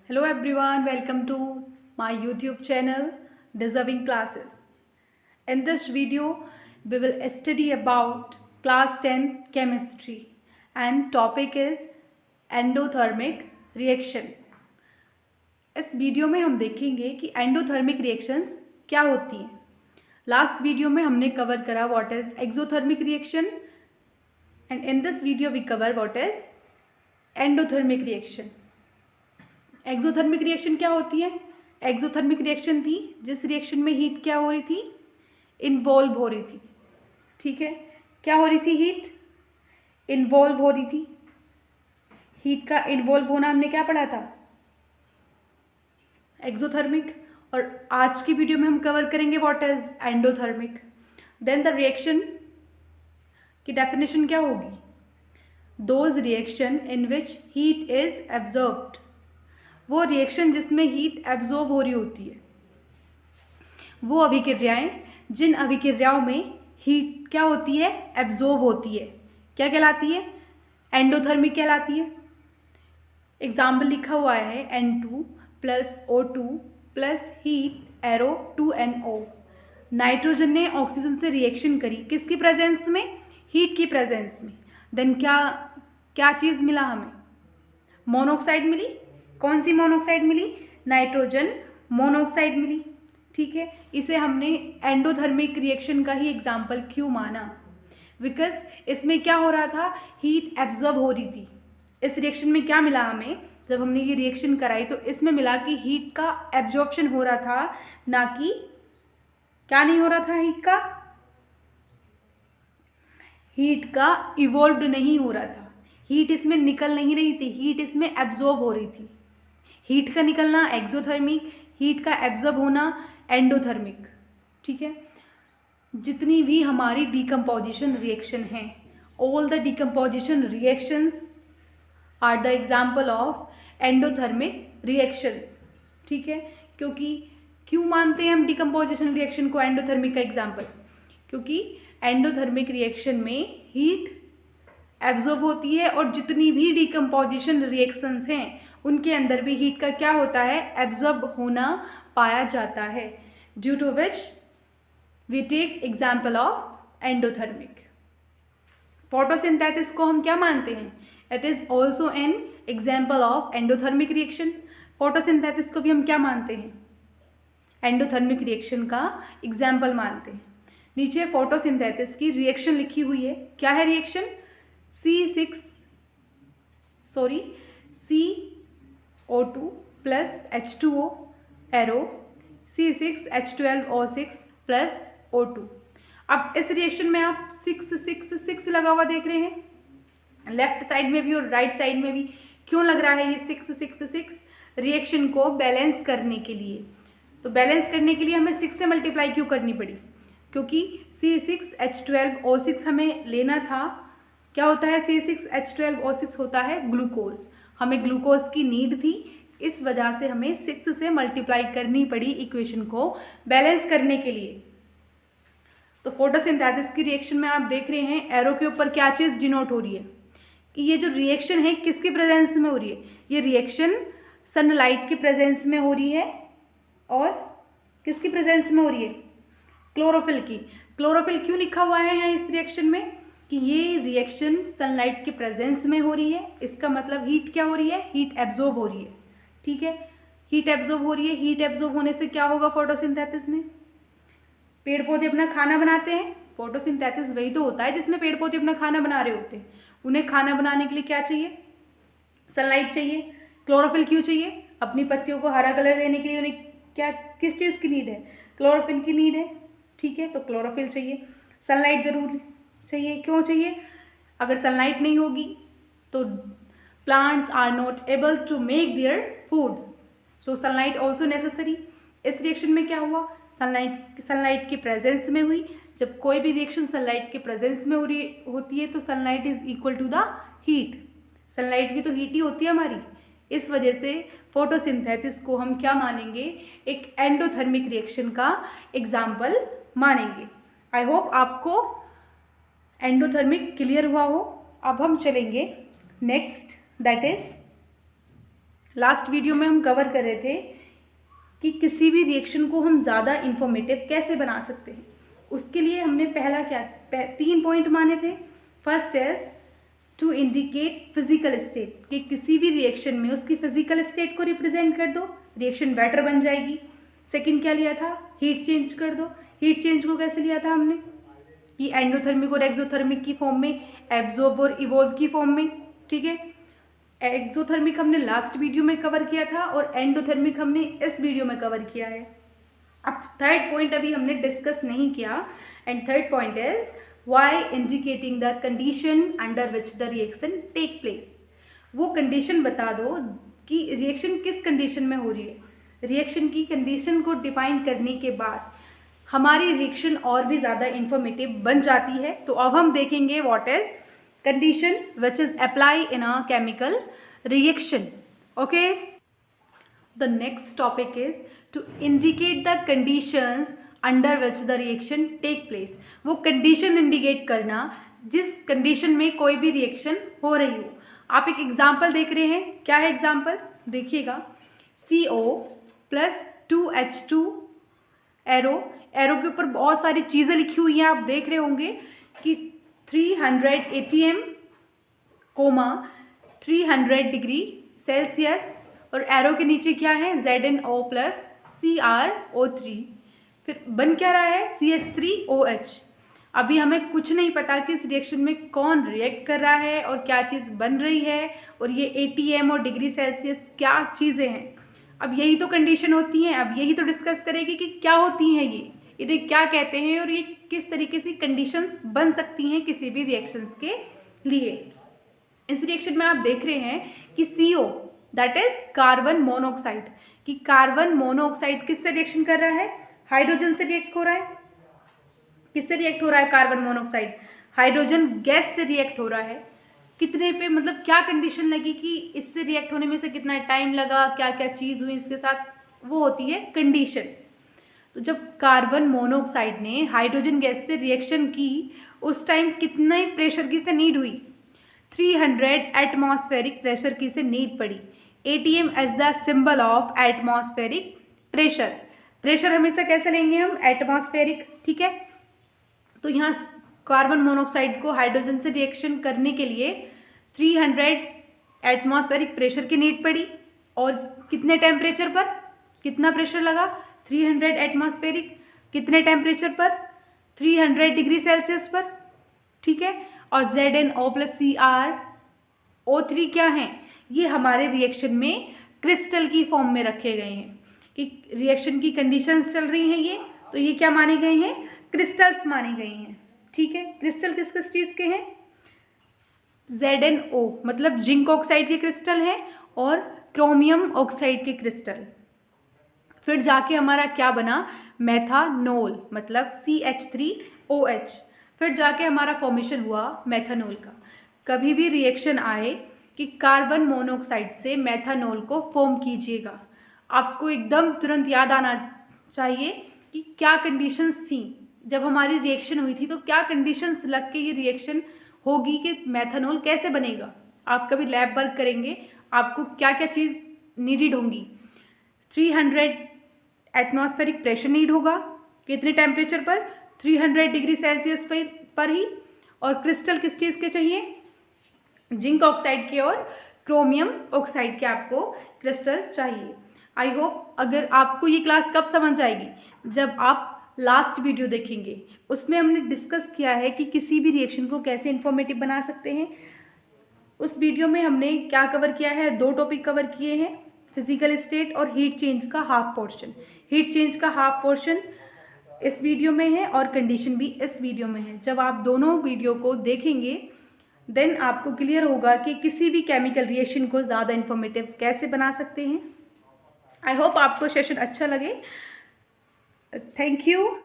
Hello everyone, welcome to my YouTube channel Deserving Classes. In this video, we will study about class 10 chemistry and topic is endothermic reaction. इस video में हम देखेंगे कि endothermic reactions क्या होती हैं. Last video में हमने कवर करा what is exothermic reaction and in this video we cover what is endothermic reaction. Exothermic reaction क्या होती है? एक्सोथर्मिक रिएक्शन थी जिस रिएक्शन में हीट क्या हो रही थी, इन्वॉल्व हो रही थी. ठीक है, क्या हो रही थी? हीट इन्वॉल्व हो रही थी. हीट का इन्वॉल्व होना हमने क्या पढ़ा था? एक्सोथर्मिक. और आज की वीडियो में हम कवर करेंगे what is endothermic. Then the reaction की डेफिनेशन क्या होगी? Those reaction in which heat is absorbed. वो रिएक्शन जिसमें हीट एब्जॉर्ब हो रही होती है. वो अभिक्रियाएं जिन अभिक्रियाओं में हीट क्या होती है? एब्जॉर्ब होती है. क्या कहलाती है? एंडोथर्मिक कहलाती है. एग्जाम्पल लिखा हुआ है N2 plus O2 plus heat arrow 2NO. Nitrogen ने ऑक्सीजन से रिएक्शन करी किसकी प्रेजेंस में? हीट की प्रेजेंस में. देन क्या चीज़ मिला हमें? मोनोऑक्साइड मिली. कौन सी मोनोऑक्साइड मिली? नाइट्रोजन मोनोऑक्साइड मिली. ठीक है, इसे हमने एंडोथर्मिक रिएक्शन का ही एग्जाम्पल क्यों माना? बिकॉज इसमें क्या हो रहा था? हीट एब्जॉर्ब हो रही थी. इस रिएक्शन में क्या मिला हमें जब हमने ये रिएक्शन कराई? तो इसमें मिला कि हीट का एब्जॉर्प्शन हो रहा था, ना कि क्या नहीं हो रहा था? हीट का इवॉल्व्ड नहीं हो रहा था. हीट इसमें निकल नहीं रही थी, हीट इसमें एब्जॉर्ब हो रही थी. हीट का निकलना एक्सोथर्मिक, हीट का एब्जॉर्ब होना एंडोथर्मिक. ठीक है, जितनी भी हमारी डिकम्पोजिशन रिएक्शन है, all the decomposition reactions are the example of endothermic reactions. ठीक है, क्योंकि क्यों मानते हैं हम डिकम्पोजिशन रिएक्शन को एंडोथर्मिक का एग्जाम्पल? क्योंकि एंडोथर्मिक रिएक्शन में हीट एब्जॉर्ब होती है और जितनी भी डिकम्पोजिशन रिएक्शंस हैं उनके अंदर भी हीट का क्या होता है? एब्जॉर्ब होना पाया जाता है. Due to which we take example of endothermic. Photosynthesis को हम क्या मानते हैं? It is also an example of endothermic reaction. Photosynthesis को भी हम क्या मानते हैं? एंडोथर्मिक रिएक्शन का एग्जाम्पल मानते हैं. नीचे फोटोसिंथेसिस की रिएक्शन लिखी हुई है. क्या है reaction? CO2 plus H2O arrow C6H12O6 plus O2. अब इस रिएक्शन में आप 6 लगा हुआ देख रहे हैं, लेफ्ट साइड में भी और राइट साइड में भी. क्यों लग रहा है ये 6? रिएक्शन को बैलेंस करने के लिए. तो बैलेंस करने के लिए हमें 6 से मल्टीप्लाई क्यों करनी पड़ी? क्योंकि C6H12O6 हमें लेना था. क्या होता है? C6H12O6 होता है ग्लूकोज. हमें ग्लूकोज की नीड थी, इस वजह से हमें 6 से मल्टीप्लाई करनी पड़ी इक्वेशन को बैलेंस करने के लिए. तो फोटोसिंथेसिस की रिएक्शन में आप देख रहे हैं एरो के ऊपर क्या चीज़ डिनोट हो रही है कि ये जो रिएक्शन है किसकी प्रेजेंस में हो रही है? ये रिएक्शन सनलाइट की प्रेजेंस में हो रही है. और किसकी प्रेजेंस में हो रही है? क्लोरोफिल की. क्लोरोफिल क्यों लिखा हुआ है यहाँ इस रिएक्शन में? कि ये रिएक्शन सनलाइट के प्रेजेंस में हो रही है. इसका मतलब हीट क्या हो रही है? हीट एब्जॉर्ब हो रही है. ठीक है, हीट एब्जॉर्ब हो रही है. हीट एब्जॉर्ब होने से क्या होगा फोटोसिंथेसिस में? पेड़ पौधे अपना खाना बनाते हैं. फोटोसिंथेसिस वही तो होता है जिसमें पेड़ पौधे अपना खाना बना रहे होते हैं. उन्हें खाना बनाने के लिए क्या चाहिए? सनलाइट चाहिए. क्लोरोफिल क्यों चाहिए? अपनी पत्तियों को हरा कलर देने के लिए उन्हें किस चीज़ की नीड है? क्लोरोफिल की नीड है. ठीक है, तो क्लोरोफिल चाहिए. सनलाइट जरूर चाहिए. क्यों चाहिए? अगर सनलाइट नहीं होगी तो plants are not able to make their food. So sunlight also necessary. इस रिएक्शन में क्या हुआ? सनलाइट की प्रेजेंस में हुई. जब कोई भी रिएक्शन सनलाइट के प्रेजेंस में होती है तो sunlight is equal to the heat. Sunlight भी तो हीट ही होती है हमारी. इस वजह से फोटोसिंथेसिस को हम क्या मानेंगे? एक एंडोथर्मिक रिएक्शन का एग्जाम्पल मानेंगे. आई होप आपको एंडोथर्मिक क्लियर हुआ हो. अब हम चलेंगे next, that is last video में हम कवर कर रहे थे कि किसी भी रिएक्शन को हम ज़्यादा इंफॉर्मेटिव कैसे बना सकते हैं। उसके लिए हमने पहला क्या 3 पॉइंट माने थे। First is to indicate physical state, कि किसी भी रिएक्शन में उसकी फिजिकल स्टेट को रिप्रेजेंट कर दो, रिएक्शन बेटर बन जाएगी। सेकंड क्या लिया था, हीट चेंज कर दो। हीट चेंज को कैसे लिया था हमने कि एंडोथर्मिक और एक्सोथर्मिक की फॉर्म में, एब्जॉर्ब और इवोल्व की फॉर्म में, ठीक है। एक्सोथर्मिक हमने लास्ट वीडियो में कवर किया था और एंडोथर्मिक हमने इस वीडियो में कवर किया है। अब थर्ड पॉइंट अभी हमने डिस्कस नहीं किया, and third point is why indicating the condition under which the reaction take place. वो कंडीशन बता दो कि रिएक्शन किस कंडीशन में हो रही है। रिएक्शन की कंडीशन को डिफाइन करने के बाद हमारी रिएक्शन और भी ज़्यादा इंफॉर्मेटिव बन जाती है। तो अब हम देखेंगे what is condition which is apply in a chemical reaction. Okay, the next topic is to indicate the conditions under which the reaction take place. वो condition indicate करना जिस condition में कोई भी reaction हो रही हो। आप एक example देख रहे हैं, क्या है example देखिएगा, CO plus 2H2 एरो के ऊपर बहुत सारी चीज़ें लिखी हुई हैं, आप देख रहे होंगे कि 300 ATM, 300 डिग्री सेल्सियस, और एरो के नीचे क्या है ZnO प्लस CrO3, फिर बन क्या रहा है CH3OH। अभी हमें कुछ नहीं पता कि इस रिएक्शन में कौन रिएक्ट कर रहा है और क्या चीज़ बन रही है, और ये ATM और डिग्री सेल्सियस क्या चीज़ें हैं। अब यही तो कंडीशन होती हैं, अब यही तो डिस्कस करेगी कि क्या होती हैं ये, इन्हें क्या कहते हैं और ये किस तरीके से कंडीशंस बन सकती हैं किसी भी रिएक्शंस के लिए। इस रिएक्शन में आप देख रहे हैं कि CO that is carbon monoxide, कि कार्बन मोनोऑक्साइड किससे रिएक्शन कर रहा है, हाइड्रोजन से रिएक्ट हो रहा है। किससे रिएक्ट हो रहा है कार्बन मोनोऑक्साइड, हाइड्रोजन गैस से रिएक्ट हो रहा है। कितने पे, मतलब क्या कंडीशन लगी कि इससे रिएक्ट होने में से कितना टाइम लगा, क्या क्या चीज़ हुई इसके साथ, वो होती है कंडीशन। तो जब कार्बन मोनोऑक्साइड ने हाइड्रोजन गैस से रिएक्शन की उस टाइम कितने प्रेशर की से नीड हुई, 300 एटमॉस्फेरिक प्रेशर की से नीड पड़ी। ATM as the symbol of atmospheric pressure. Pressure हमेशा कैसे लेंगे हम, एटमॉस्फेरिक, ठीक है। तो यहाँ कार्बन मोनोऑक्साइड को हाइड्रोजन से रिएक्शन करने के लिए 300 एटमॉस्फेरिक प्रेशर की नीड पड़ी, और कितने टेम्परेचर पर, कितना प्रेशर लगा 300 एटमॉस्फेरिक, कितने टेम्परेचर पर 300 डिग्री सेल्सियस पर, ठीक है। और ZnO प्लस CrO3 क्या हैं, ये हमारे रिएक्शन में क्रिस्टल की फॉर्म में रखे गए हैं, कि रिएक्शन की कंडीशंस चल रही हैं ये, तो ये क्या माने गए हैं, क्रिस्टल्स माने गए हैं, ठीक है। क्रिस्टल किस किस चीज़ के हैं, ZnO मतलब जिंक ऑक्साइड के क्रिस्टल हैं, और क्रोमियम ऑक्साइड के क्रिस्टल। फिर जाके हमारा क्या बना, मेथानोल मतलब CH3OH। फिर जाके हमारा फॉर्मेशन हुआ मेथानोल का। कभी भी रिएक्शन आए कि कार्बन मोनोऑक्साइड से मेथानोल को फॉर्म कीजिएगा, आपको एकदम तुरंत याद आना चाहिए कि क्या कंडीशंस थी जब हमारी रिएक्शन हुई थी, तो क्या कंडीशंस लग के ये रिएक्शन होगी कि मेथानोल कैसे बनेगा। आप कभी लैब वर्क करेंगे, आपको क्या क्या चीज़ नीडेड होंगी, 300 एटमॉस्फेरिक प्रेशर नीड होगा, कितने टेम्परेचर पर, 300 डिग्री सेल्सियस पर ही, और क्रिस्टल किस चीज़ के चाहिए, जिंक ऑक्साइड के और क्रोमियम ऑक्साइड के आपको क्रिस्टल चाहिए। आई होप अगर आपको ये क्लास कब समझ आएगी, जब आप लास्ट वीडियो देखेंगे, उसमें हमने डिस्कस किया है कि किसी भी रिएक्शन को कैसे इंफॉर्मेटिव बना सकते हैं। उस वीडियो में हमने क्या कवर किया है, 2 टॉपिक कवर किए हैं, फिजिकल स्टेट और हीट चेंज का हाफ पोर्शन। हीट चेंज का हाफ पोर्शन इस वीडियो में है और कंडीशन भी इस वीडियो में है। जब आप दोनों वीडियो को देखेंगे देन आपको क्लियर होगा कि किसी भी केमिकल रिएक्शन को ज़्यादा इंफॉर्मेटिव कैसे बना सकते हैं। आई होप आपको सेशन अच्छा लगे। Thank you.